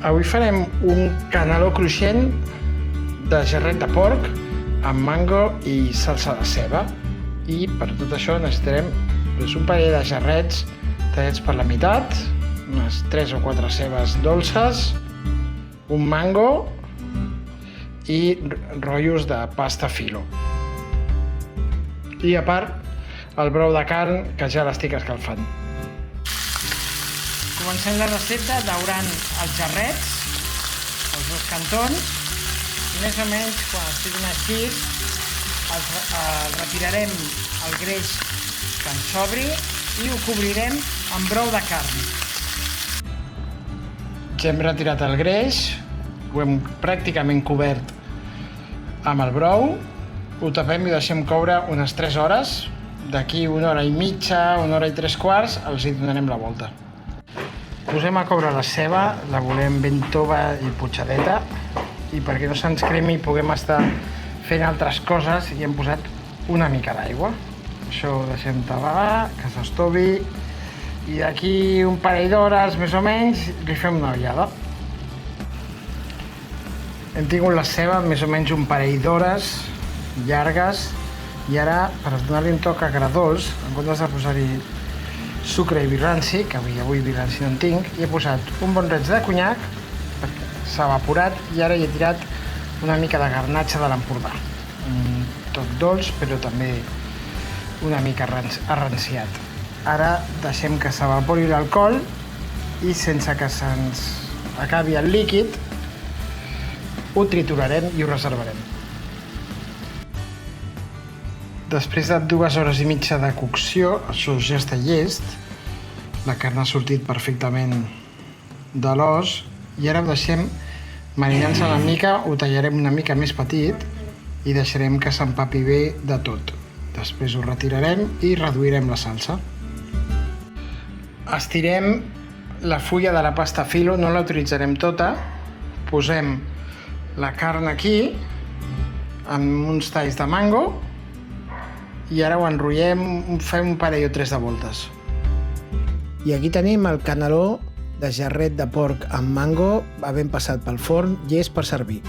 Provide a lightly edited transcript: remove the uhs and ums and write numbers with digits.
Avui farem un caneló cruixent de jarret de porc amb mango i salsa de ceba. I per tot això necessitarem un parell de jarrets tallats per la meitat, unes 3 o 4 cebes dolces, un mango i rotllos de pasta filo. I a part, el brou de carn, que ja l'estic escalfant. Comencem la recepta daurant els jarrets, els dos cantons, i més o menys quan estiguin així retirarem el greix que ens sobri i ho cobrirem amb brou de carn. Ja hem retirat el greix, ho hem pràcticament cobert amb el brou, ho tapem i deixem coure unes 3 hores. D'aquí 1 hora i mitja, 1 hora i 3/4, els hi donarem la volta. Posem a coure la ceba, la volem ben tova i potxadeta, i perquè no se'ns cremi i puguem estar fent altres coses, hi hem posat una mica d'aigua. Això ho deixem tabar, que s'estovi, i d'aquí un parell d'hores, més o menys, li fem una ullada. Hem tingut la ceba més o menys un parell d'hores llargues, i ara, per donar-li un toc agradós, en comptes de posar-hi sucre i vi ranci, que avui vi ranci no en tinc, hi he posat un bon raig de conyac, perquè s'ha evaporat, i ara hi he tirat una mica de garnatxa de l'Empordà. Un toc dolç, però també una mica arranciat. Ara deixem que s'evapori l'alcohol i sense que se'ns acabi el líquid, ho triturarem i ho reservarem. Després de 2 hores i mitja de cocció, això ja està llest, la carn ha sortit perfectament de l'os, i ara ho deixem marinant-se una mica, ho tallarem una mica més petit i deixarem que s'empapi bé de tot. Després ho retirarem i reduirem la salsa. Estirem la fulla de la pasta filo, no la utilitzarem tota, posem la carn aquí amb uns talls de mango i ara ho enrotllem, fem un parell o 3 de voltes. I aquí tenim el caneló de jarret de porc amb mango, ben passat pel forn, llest per servir.